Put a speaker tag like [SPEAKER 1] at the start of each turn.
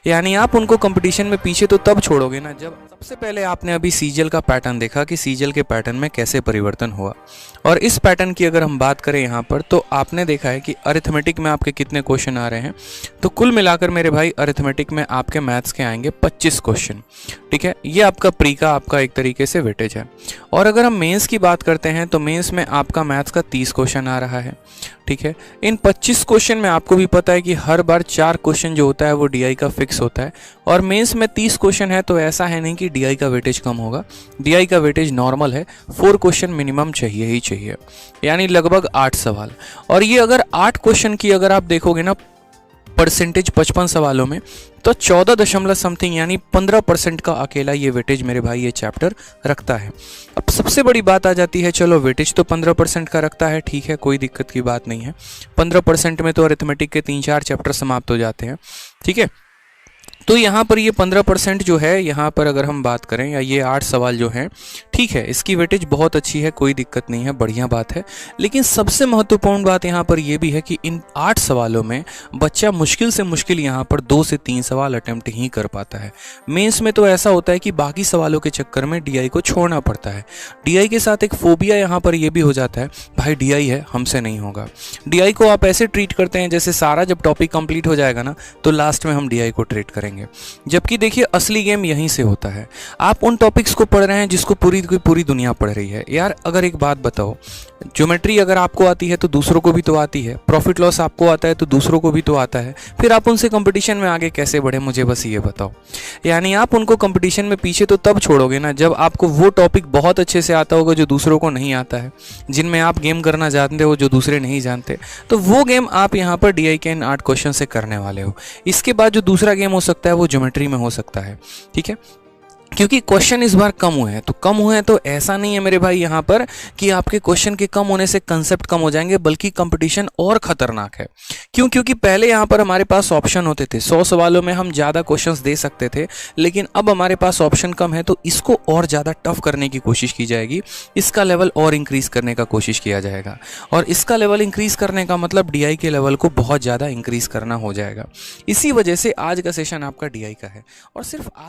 [SPEAKER 1] यानी आप उनको कंपटीशन में पीछे तो तब छोड़ोगे ना जब सबसे पहले आपने अभी सीजीएल का पैटर्न देखा कि सीजीएल के पैटर्न में कैसे परिवर्तन हुआ। और इस पैटर्न की अगर हम बात करें यहाँ पर, तो आपने देखा है कि अरिथमेटिक में आपके कितने क्वेश्चन आ रहे हैं। तो कुल मिलाकर मेरे भाई अरिथमेटिक में आपके मैथ्स के आएंगे 25 क्वेश्चन। ठीक है, ये आपका प्री का आपका एक तरीके से वेटेज है। और अगर हम मेंस की बात करते हैं तो मेंस में आपका मैथ्स का 30 क्वेश्चन आ रहा है। ठीक है, इन 25 क्वेश्चन में आपको भी पता है कि हर बार 4 क्वेश्चन जो होता है वो डीआई का फिक्स होता है। और मेंस में 30 क्वेश्चन है तो ऐसा है नहीं कि डीआई का वेटेज कम होगा, डीआई का वेटेज नॉर्मल है, 4 क्वेश्चन मिनिमम चाहिए ही चाहिए, यानी लगभग 8 सवाल। और ये अगर 8 क्वेश्चन की अगर आप देखोगे ना परसेंटेज 55 सवालों में, तो 14 दशमलव समथिंग यानी 15% का अकेला ये वेटेज मेरे भाई ये चैप्टर रखता है। अब सबसे बड़ी बात आ जाती है, चलो वेटेज तो 15% का रखता है, ठीक है, कोई दिक्कत की बात नहीं है। 15% में तो अरिथमेटिक के 3-4 चैप्टर समाप्त हो जाते हैं। ठीक है, तो यहाँ पर ये 15% जो है, यहाँ पर अगर हम बात करें या ये 8 सवाल जो हैं, ठीक है, इसकी वेटेज बहुत अच्छी है, कोई दिक्कत नहीं है, बढ़िया बात है। लेकिन सबसे महत्वपूर्ण बात यहाँ पर ये भी है कि इन 8 सवालों में बच्चा मुश्किल से मुश्किल यहाँ पर 2 से 3 सवाल अटेम्प्ट ही कर पाता है। मेंस में तो ऐसा होता है कि बाकी सवालों के चक्कर में डीआई को छोड़ना पड़ता है। डीआई के साथ एक फोबिया यहाँ पर ये भी हो जाता है, भाई डीआई है, हमसे नहीं होगा। डीआई को आप ऐसे ट्रीट करते हैं जैसे सारा जब टॉपिक कंप्लीट हो जाएगा ना तो लास्ट में हम डीआई को ट्रीट करेंगे। जबकि देखिए असली गेम यहीं से होता है। आप उन टॉपिक्स को पढ़ रहे हैं जिसको पूरी दुनिया पढ़ रही है। यार अगर एक बात बताओ, ज्योमेट्री अगर आपको आती है तो दूसरों को भी तो आती है, प्रॉफिट लॉस आपको आता है तो दूसरों को भी तो आता है, फिर आप उनसे कंपटीशन में आगे कैसे बढ़े, मुझे बस ये बताओ। यानी आप उनको कंपटीशन में पीछे तो तब छोड़ोगे ना जब आपको वो टॉपिक बहुत अच्छे से आता होगा जो दूसरों को नहीं आता है, जिनमें आप गेम करना जानते हो जो दूसरे नहीं जानते। तो वो गेम आप यहाँ पर डीआई के इन 8 क्वेश्चन से करने वाले हो। इसके बाद जो दूसरा गेम हो सकता है वो ज्योमेट्री में हो सकता है। ठीक है, क्योंकि क्वेश्चन इस बार कम हुए हैं, तो कम हुए हैं तो ऐसा नहीं है मेरे भाई यहाँ पर कि आपके क्वेश्चन के कम होने से कंसेप्ट कम हो जाएंगे, बल्कि कंपटीशन और खतरनाक है। क्यों? क्योंकि पहले यहाँ पर हमारे पास ऑप्शन होते थे, 100 सवालों में हम ज़्यादा क्वेश्चंस दे सकते थे, लेकिन अब हमारे पास ऑप्शन कम है तो इसको और ज़्यादा टफ करने की कोशिश की जाएगी, इसका लेवल और इंक्रीज़ करने का कोशिश किया जाएगा। और इसका लेवल इंक्रीज़ करने का मतलब डीआई के लेवल को बहुत ज़्यादा इंक्रीज़ करना हो जाएगा। इसी वजह से आज का सेशन आपका डीआई का है। और सिर्फ